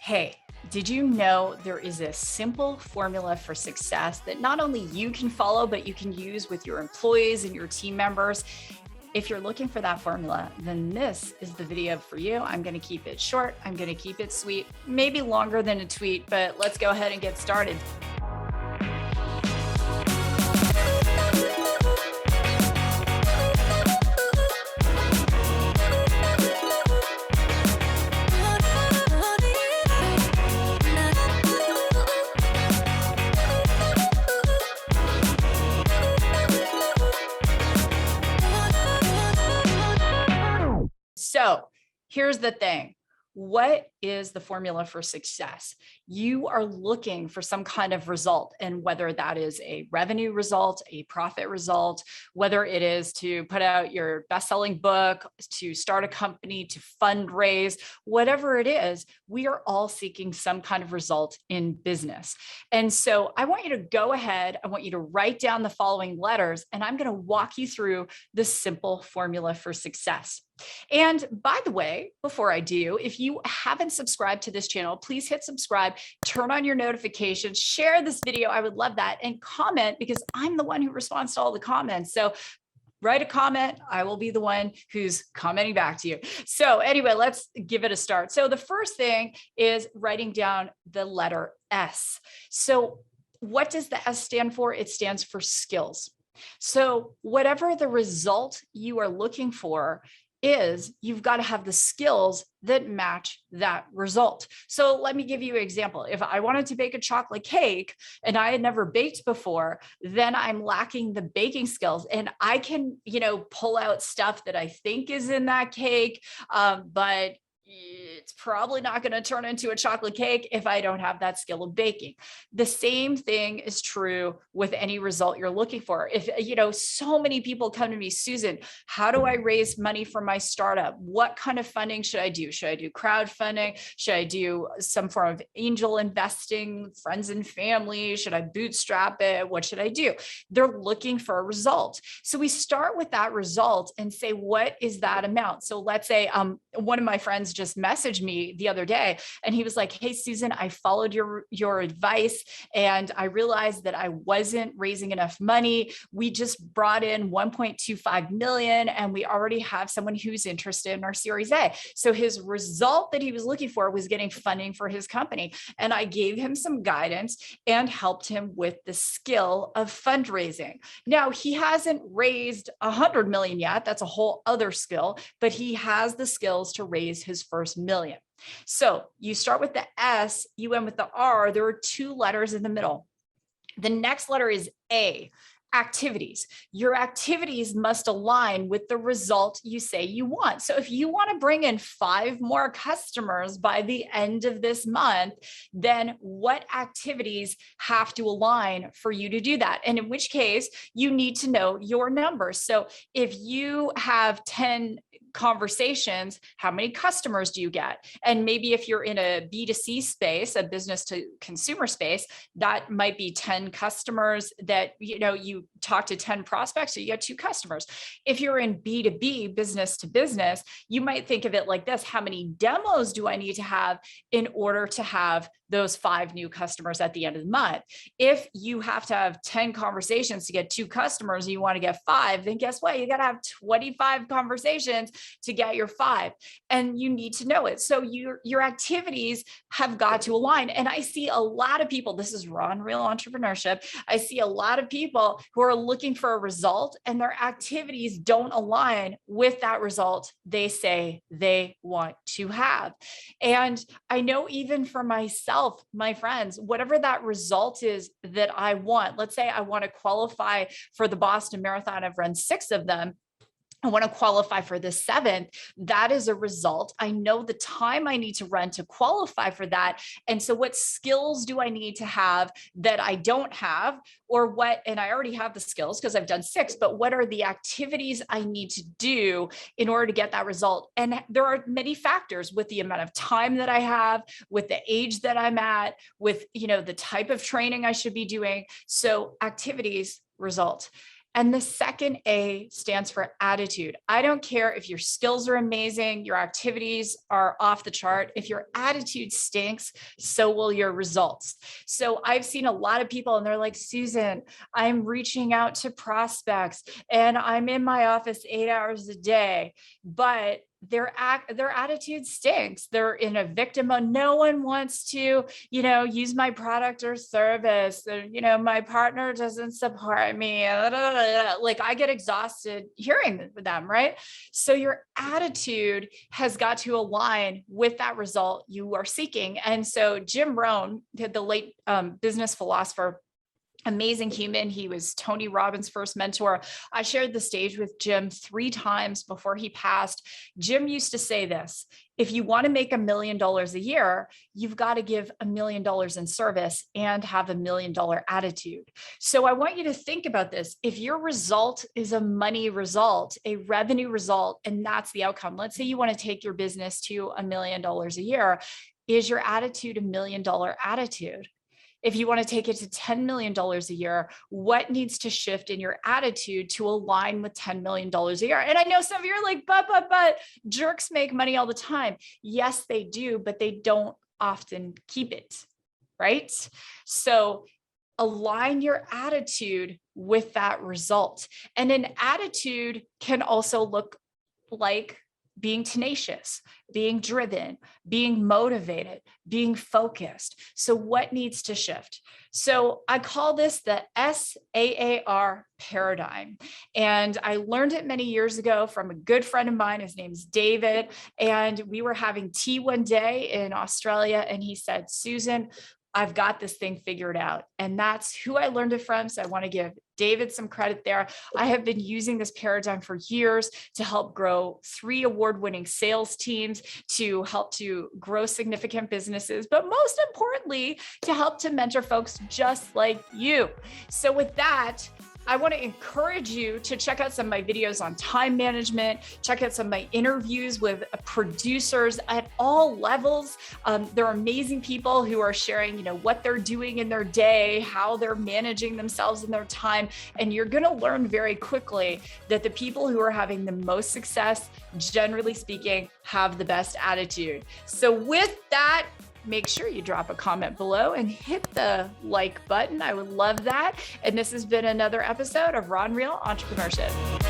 Hey, did you know there is a simple formula for success that not only you can follow, but you can use with your employees and your team members? If you're looking for that formula, then this is the video for you. I'm going to keep it short. I'm going to keep it sweet, maybe longer than a tweet, but let's go ahead and get started. So here's the thing. What is the formula for success? You are looking for some kind of result, and whether that is a revenue result, a profit result, whether it is to put out your best-selling book, to start a company, to fundraise, whatever it is, we are all seeking some kind of result in business. And so I want you to go ahead, I want you to write down the following letters, and I'm going to walk you through the simple formula for success. And by the way, before I do, if you haven't subscribed to this channel, please hit subscribe, turn on your notifications, share this video. I would love that. And comment, because I'm the one who responds to all the comments. So write a comment. I will be the one who's commenting back to you. So anyway, let's give it a start. So the first thing is writing down the letter S. So what does the S stand for? It stands for skills. So whatever the result you are looking for is, you've got to have the skills that match that result. So let me give you an example. If I wanted to bake a chocolate cake and I had never baked before, then I'm lacking the baking skills, and I can, pull out stuff that I think is in that cake, but it's probably not going to turn into a chocolate cake if I don't have that skill of baking. The same thing is true with any result you're looking for. If, so many people come to me, Susan, how do I raise money for my startup? What kind of funding should I do? Should I do crowdfunding? Should I do some form of angel investing, friends and family? Should I bootstrap it? What should I do? They're looking for a result. So we start with that result and say, what is that amount? So let's say one of my friends just messaged me the other day, and he was like, hey, Susan, I followed your advice, and I realized that I wasn't raising enough money. We just brought in 1.25 million, and we already have someone who's interested in our Series A. So his result that he was looking for was getting funding for his company. And I gave him some guidance and helped him with the skill of fundraising. Now, he hasn't raised 100 million yet. That's a whole other skill, but he has the skills to raise his first million. So you start with the S, you end with the R. There are two letters in the middle. The next letter is A. Activities. Your activities must align with the result you say you want. So if you want to bring in 5 more customers by the end of this month, then what activities have to align for you to do that? And in which case, you need to know your numbers. So if you have 10 conversations, how many customers do you get? And maybe if you're in a B2C space, a business to consumer space, that might be 10 customers that, you talk to 10 prospects, so you get 2 customers. If you're in B2B, business to business, you might think of it like this: how many demos do I need to have in order to have those 5 new customers at the end of the month? If you have to have 10 conversations to get 2 customers and you want to get 5, then guess what? You got to have 25 conversations to get your 5, and you need to know it. So your activities have got to align. And I see a lot of people, this is raw and real entrepreneurship. I see a lot of people who are looking for a result, and their activities don't align with that result they say they want to have. And I know, even for myself, my friends, whatever that result is that I want, let's say I want to qualify for the Boston Marathon. I've run 6 of them. I want to qualify for the 7th. That is a result. I know the time I need to run to qualify for that. And so what skills do I need to have that I don't have, or what, and I already have the skills because I've done 6, but what are the activities I need to do in order to get that result? And there are many factors with the amount of time that I have, with the age that I'm at, with, the type of training I should be doing. So activities, result. And the second A stands for attitude. I don't care if your skills are amazing, your activities are off the chart. If your attitude stinks, so will your results. So I've seen a lot of people and they're like, Susan, I'm reaching out to prospects and I'm in my office 8 hours a day, but their attitude stinks. They're in a victim mode. No one wants to, use my product or service. My partner doesn't support me. Like I get exhausted hearing them, right? So your attitude has got to align with that result you are seeking. And so Jim Rohn, the late business philosopher, amazing human. He was Tony Robbins' first mentor. I shared the stage with Jim 3 times before he passed. Jim used to say this: if you want to make $1 million a year, you've got to give $1 million in service and have $1 million attitude. So I want you to think about this. If your result is a money result, a revenue result, and that's the outcome, let's say you want to take your business to $1 million a year, is your attitude $1 million attitude? If you want to take it to $10 million a year, what needs to shift in your attitude to align with $10 million a year? And I know some of you are like, but jerks make money all the time. Yes, they do, but they don't often keep it, right? So align your attitude with that result. And an attitude can also look like being tenacious, being driven, being motivated, being focused. So what needs to shift? So I call this the SAAR paradigm. And I learned it many years ago from a good friend of mine. His name's David. And we were having tea one day in Australia. And he said, Susan, I've got this thing figured out. And that's who I learned it from. So I want to give David some credit there. I have been using this paradigm for years to help grow 3 award-winning sales teams, to help to grow significant businesses, but most importantly, to help to mentor folks just like you. So with that, I want to encourage you to check out some of my videos on time management, check out some of my interviews with producers at all levels. There are amazing people who are sharing, what they're doing in their day, how they're managing themselves in their time. And you're going to learn very quickly that the people who are having the most success, generally speaking, have the best attitude. So with that, make sure you drop a comment below and hit the like button. I would love that. And this has been another episode of Raw and Real Entrepreneurship.